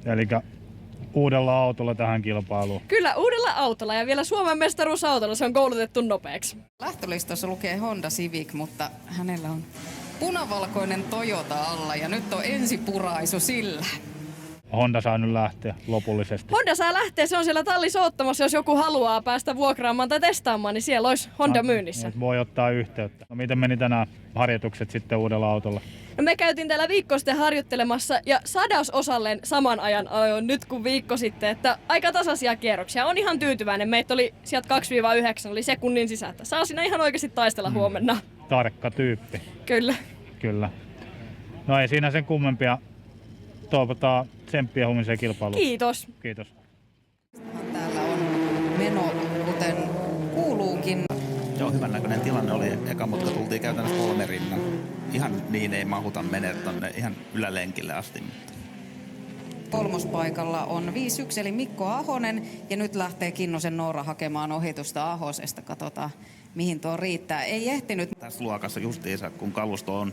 Eli uudella autolla tähän kilpailuun. Kyllä, uudella autolla ja vielä Suomen mestaruusautolla se on koulutettu nopeaksi. Lähtölistassa lukee Honda Civic, mutta hänellä on punavalkoinen Toyota alla ja nyt on ensipuraisu sillä. Honda saa nyt lähteä lopullisesti. Honda saa lähteä, se on siellä tallissa ottamassa, jos joku haluaa päästä vuokraamaan tai testaamaan, niin siellä olisi Honda myynnissä. Voi ottaa yhteyttä. No, miten meni tänään harjoitukset sitten uudella autolla? No me käytiin täällä viikko sitten harjoittelemassa ja 100-osalleen saman ajan ajoin nyt kuin viikko sitten, että aika tasaisia kierroksia. On ihan tyytyväinen. Meitä oli sieltä 2-9, oli sekunnin sisältä. Saa siinä ihan oikeasti taistella huomenna. Tarkka tyyppi. Kyllä. Kyllä. No ei siinä sen kummempia. Toivotaan tsemppiä huomiseen kilpailuun. Kiitos. Kiitos. Täällä on meno, kuten kuuluukin. Joo, hyvän näköinen tilanne oli. Eka mutka tultiin käytännössä 3 rinnan. Ihan niin ei mahuta mene tonne ihan ylälenkille asti. Kolmospaikalla on 5-1 eli Mikko Ahonen ja nyt lähtee Kinnusen Noora hakemaan ohitusta Ahosesta. Katsotaan mihin tuo riittää. Ei ehtinyt. Tässä luokassa justiinsa, kun kalusto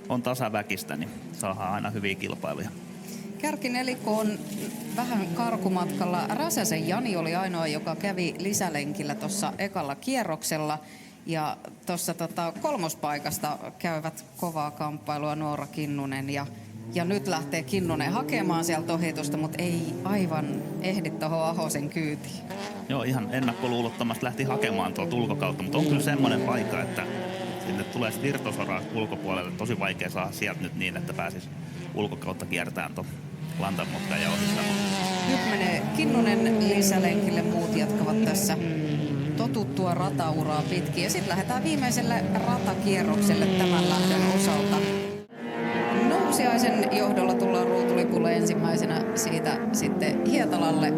on tasaväkistä, niin saadaan aina hyviä kilpailuja. Kärkinelikko on vähän karkumatkalla. Räsäsen Jani oli ainoa, joka kävi lisälenkillä tuossa ekalla kierroksella. Ja tuossa kolmospaikasta käyvät kovaa kamppailua Noora Kinnunen. Ja nyt lähtee Kinnunen hakemaan sieltä ohitusta, mutta ei aivan ehdi tuohon Ahosen kyytiin. Joo, ihan ennakkoluulottomasti lähti hakemaan tuolta ulkokautta, mutta on kyllä semmoinen paikka, että sinne tulee Virtosoraa ulkopuolelle. Tosi vaikea saada sieltä nyt niin, että pääsisi ulkokautta kiertämään tuon lantamutkan ja ohittamaan. Nyt menee Kinnunen lisälenkille, muut jatkavat tässä totuttua ratauraa pitkin. Ja sitten lähdetään viimeiselle ratakierrokselle tämän lähdön osalta. Nousiaisen johdolla tullaan ruutulipulle ensimmäisenä, siitä sitten Hietalalle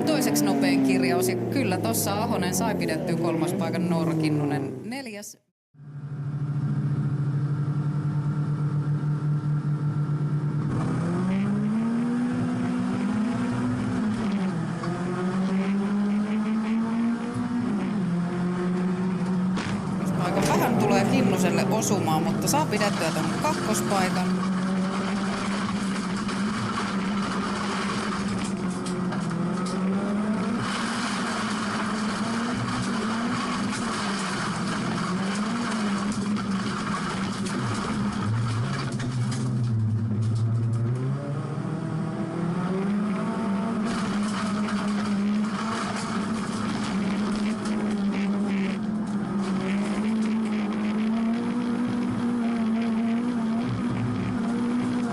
toiseksi nopein kirjaus. Ja kyllä tuossa Ahonen sai pidettyä kolmospaikan, Noora Kinnunen 4. Vähän tulee Kinnuselle osumaan, mutta saa pidettyä tuon kakkospaikan.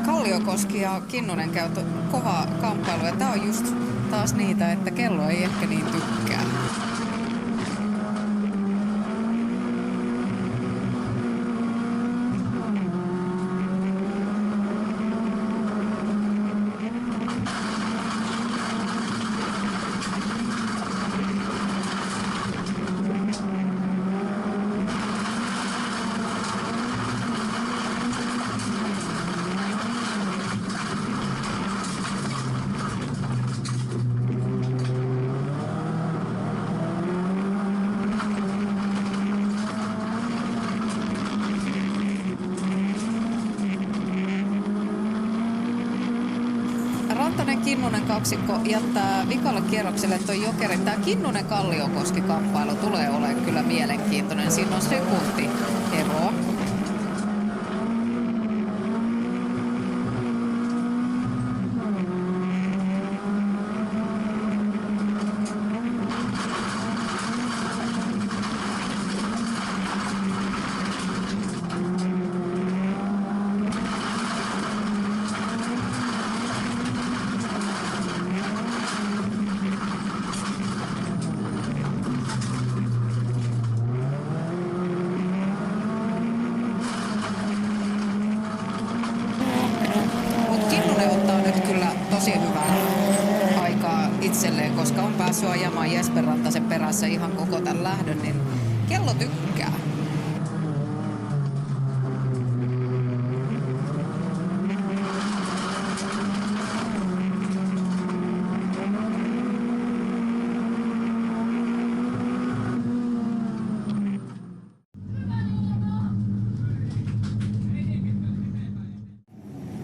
Kalliokoski ja Kinnunen käy kovaa kamppailua. Ja tää on just taas niitä, että kello ei ehkä niin tykkää. Kinnunen kaksikko jättää vikalle kierrokselle tuon Jokerin. Tämä Kinnunen Kalliokoski kamppailu tulee olemaan kyllä mielenkiintoinen. Siinä on sekunti eroa. Tosi hyvää aikaa itselleen, koska on päässyt ajamaan Jesper Rantasen perässä ihan koko tämän lähdön, niin kello tykkää.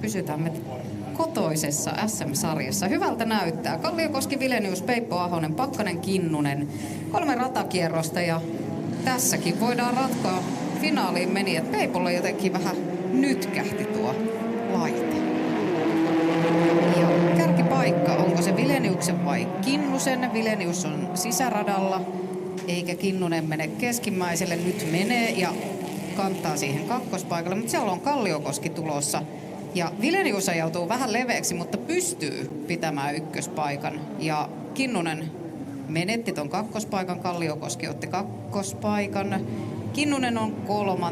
pysytään me kotoisessa SM-sarjassa. Hyvältä näyttää. Kalliokoski, Vilenius, Peippo Ahonen, Pakkanen, Kinnunen. 3 ratakierrosta ja tässäkin voidaan ratkoa. Finaaliin meni, että Peipolle jotenkin vähän nytkähti tuo laite. Ja kärkipaikka, onko se Vileniuksen vai Kinnusen? Vilenius on sisäradalla, eikä Kinnunen mene keskimmäiselle. Nyt menee ja kantaa siihen kakkospaikalle, mutta siellä on Kalliokoski tulossa. Ja Vilenius ajautuu vähän leveäksi, mutta pystyy pitämään ykköspaikan. Ja Kinnunen menetti ton kakkospaikan, Kalliokoski otti kakkospaikan. Kinnunen on 3.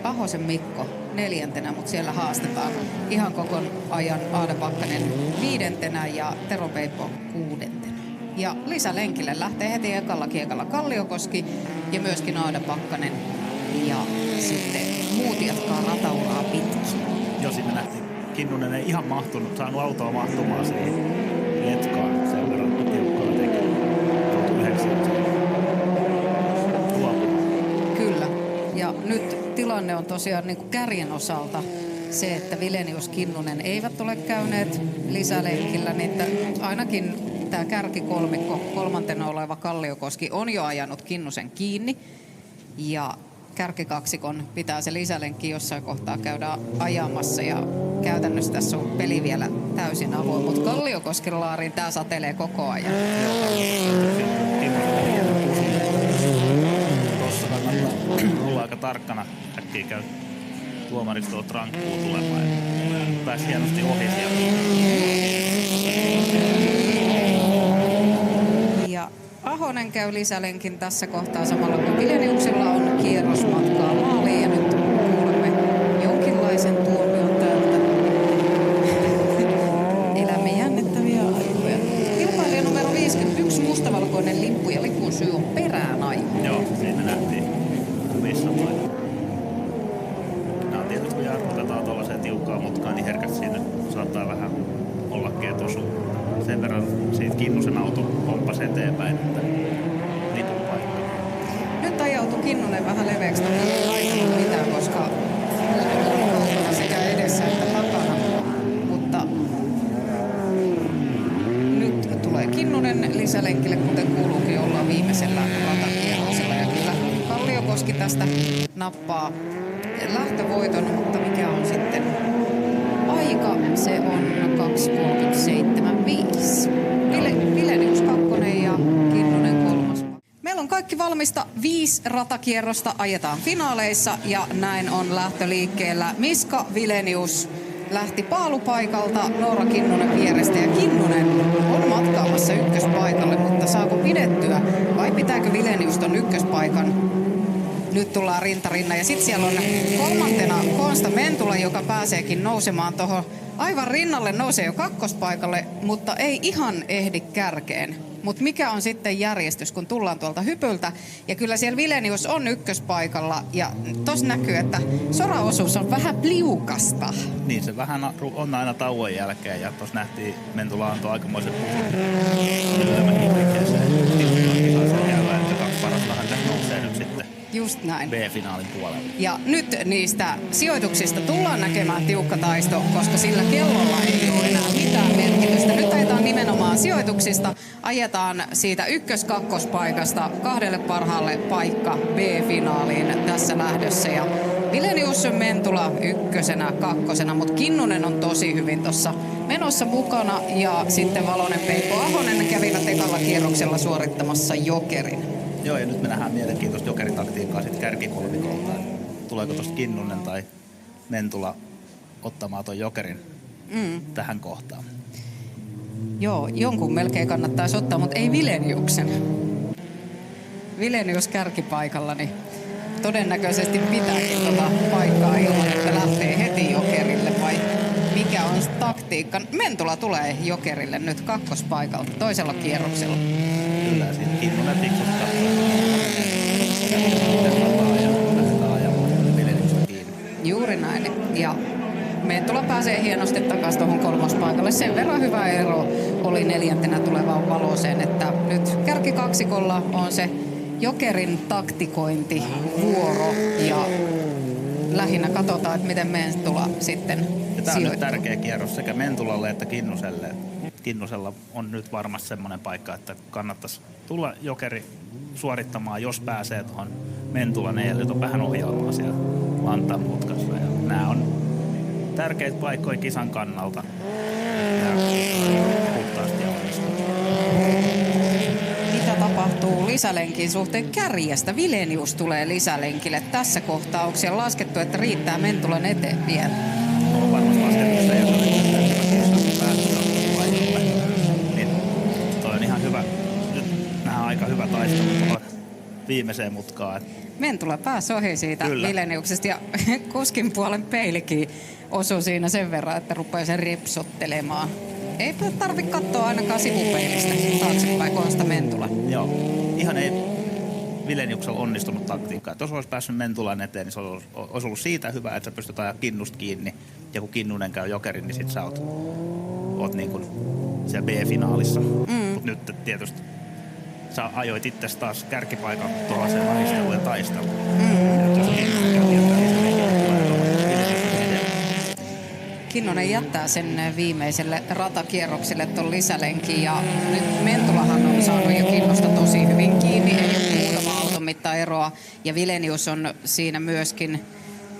Ahosen Mikko 4, mutta siellä haastetaan ihan koko ajan Aada Pakkanen 5. ja Tero Peippo 6. Ja lisälenkille lähtee heti ekalla kiekalla Kalliokoski ja myöskin Aada Pakkanen. Ja sitten muut jatkaa ratauraa pitkin. Jos siinä nähtiin, Kinnunen ei ihan saanut autoa mahtumaan siihen letkaan sen verran tiukkaa teki. Tuolta 9. Kyllä. Ja nyt tilanne on tosiaan niin kuin kärjen osalta se, että Vilenius, Kinnunen eivät ole käyneet lisälenkillä, niin että ainakin tämä kärkikolmikko 3. oleva Kalliokoski on jo ajanut Kinnusen kiinni. Ja kärkikaksikon pitää se lisälenkki jossain kohtaa käydä ajamassa ja käytännössä tässä on peli vielä täysin avoin, mutta Kalliokosken laariin tämä satelee koko ajan. Tuossa kannattaa olla aika tarkkana, äkkiä käy tuomarista tuolta rankkuun tulemaan ja pääsi hienosti ohi sieltä. Ja Ahonen käy lisälenkin tässä kohtaa samalla kun Vileniuksella on kierrosmatkaa maaliin ja nyt kuulemme jonkinlaisen tuomion täältä. Elämme jännittäviä aikoja. Kilpailija numero 51, mustavalkoinen lippu ja lipun syy on perään ajo. Joo, siinä nähtiin missä toi. Nämä on tietysti kun jarrutetaan tuollaiseen tiukkaan mutkaan, niin herkästi siinä saattaa vähän olla ketusu. Sen verran siitä Kinnusen auto pomppasi eteenpäin, että lipun paikka. Nyt ajautui Kinnunen vähän leveäksi, toki ei laittanut mitään, koska on kaukana sekä edessä että takana. Mutta nyt tulee Kinnunen lisälenkille, kuten kuuluukin olla viimeisellä ratakierroksella. Ja kyllä Kalliokoski tästä nappaa lähtövoiton, mutta mikä on sitten aika? Se on 2.37.5. Vilenius 2 ja Kinnunen 3. Meillä on kaikki valmista. 5 ratakierrosta ajetaan finaaleissa ja näin on lähtöliikkeellä. Miska Vilenius lähti paalupaikalta Noora Kinnunen vierestä ja Kinnunen on matkaamassa ykköspaikalle, mutta saako pidettyä vai pitääkö Vilenius ton ykköspaikan? Nyt tullaan rintarinna ja sitten siellä on 3. Konsta Mentula, joka pääseekin nousemaan tuohon aivan rinnalle, nousee jo kakkospaikalle, mutta ei ihan ehdi kärkeen. Mutta mikä on sitten järjestys, kun tullaan tuolta hypyltä? Ja kyllä siellä Vilenius on ykköspaikalla ja tuossa näkyy, että soraosuus on vähän pliukasta. Niin se vähän on aina tauon jälkeen ja tuossa nähtiin Mentula antoi aikamoisen puhun. Yllämäkin tekee se tiukkaan jälleen, että 2 parastahan tässä nousee nyt sitten. Just näin. B-finaalin puolella. Ja nyt niistä sijoituksista tullaan näkemään tiukka taisto, koska sillä kellolla ei ole enää mitään merkitystä. Nyt ajetaan nimenomaan sijoituksista. Ajetaan siitä ykkös-kakkospaikasta 2 parhaalle paikka B-finaaliin tässä lähdössä. Ja Vilenius Mentula 1, 2, mutta Kinnunen on tosi hyvin tuossa menossa mukana. Ja sitten Valonen, Peippo Ahonen kävivät ekalla kierroksella suorittamassa Jokerin. Joo, ja nyt me nähdään mielenkiintoista jokeritaktiikkaa sitten kärkikolmikolta. Tuleeko tuosta Kinnunen tai Mentula ottamaan ton jokerin tähän kohtaan? Joo, jonkun melkein kannattaisi ottaa, mutta ei Vileniuksen. Vilenius kärkipaikalla, niin todennäköisesti pitääkin tuota paikkaa ilman, että lähtee heti jokerille vai mikä on taktiikka. Mentula tulee jokerille nyt kakkospaikalta toisella kierroksella. Kyllä, siinä Kinnunen tiksuttaa. Lähdetään ajamaan Vileniuksen kiinni. Juuri näin. Ja Mentula pääsee hienosti takaisin tuohon 3. paikalle. Sen verran hyvä ero oli 4. tulevaan Valoseen, että nyt kärkikaksikolla on se jokerin taktikointi vuoro ja lähinnä katsotaan, että miten Mentula sitten Ja tämä on nyt sijoittuu. tärkeä kierros sekä Mentulalle että Kinnuselle. Kinnusella on nyt varmasti semmoinen paikka, että kannattaisi tulla Jokeri suorittamaan, jos pääsee tuohon Mentulan edelle. Nyt on vähän ohjelmaa siellä Lantaan mutkassa. Ja nämä on tärkeitä paikkoja kisan kannalta. Ja puhtaasti onnistuu. Mitä tapahtuu lisälenkin suhteen kärjestä? Vilenius tulee lisälenkille tässä kohtaa. Onko siellä laskettu, että riittää Mentulan eteen vielä? On varmasti laskettu se, että pääsee paikalle. Niin toi on ihan hyvä. Nyt nähdään aika hyvä taistelu tuohon viimeiseen mutkaan. Mentula pääsi ohi siitä Kyllä. Vileniuksesta ja kuskin puolen peilikin osui siinä sen verran, että rupeaa sen ripsottelemaan. Ei tarvitse katsoa ainakaan sivupeilistä taaksepäin kohasta Mentula. Joo. Ihan ei Vileniuksella onnistunut taktiikkaa. Jos olisi päässyt Mentulan eteen, niin se olisi ollut siitä hyvä, että sä pystyt ajaa Kinnusta kiinni. Ja kun Kinnunen käy Jokerin, niin sit sä oot niin kuin siellä B-finaalissa. Mut nyt tietysti sä ajoit itse taas kärkipaikan tuollaiseen välisteluun ja taisteluun. Ja jos Kinnunen käy tietää, niin se tulee Vileniuksen edelle. Kinnunen jättää sen viimeiselle ratakierrokselle ton lisälenkin ja nyt Mentulahan on saanut jo Kinnusta tosi hyvin kiinni, ei ole muutama auton mitta eroa ja Vilenius on siinä myöskin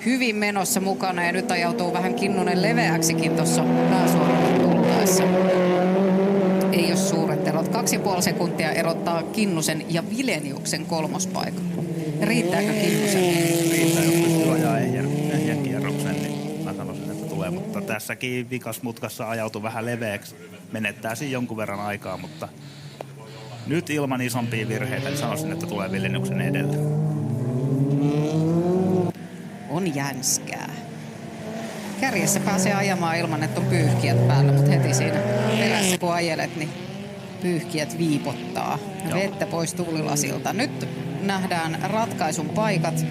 hyvin menossa mukana ja nyt ajautuu vähän Kinnunen leveäksikin tuossa pääsuoralle tultaessa. Ei ole suuret erot. 2,5 sekuntia erottaa Kinnusen ja Vileniuksen kolmospaikan. Riittääkö Kinnusen? Riittää, jos pystyy ajaa ehjän kierroksen, niin mä sanoisin, että tulee. Mutta tässäkin vikasmutkassa ajautui vähän leveäksi. Menettää siinä jonkun verran aikaa, mutta nyt ilman isompia virheitä niin sanoisin, että tulee Vileniuksen edelle. On jänskää. Kärjessä pääsee ajamaan ilman, että on pyyhkiät päällä, mutta heti siinä perässä kun ajelet, niin pyyhkiät viipottaa vettä pois tuulilasilta. Nyt nähdään ratkaisun paikat.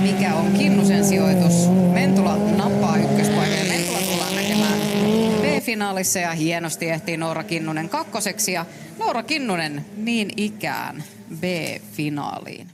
Mikä on Kinnusen sijoitus? Mentula nappaa ykköspaikan ja Mentula tullaan näkemään B-finaalissa ja hienosti ehtii Noora Kinnunen kakkoseksi ja Noora Kinnunen niin ikään B-finaaliin.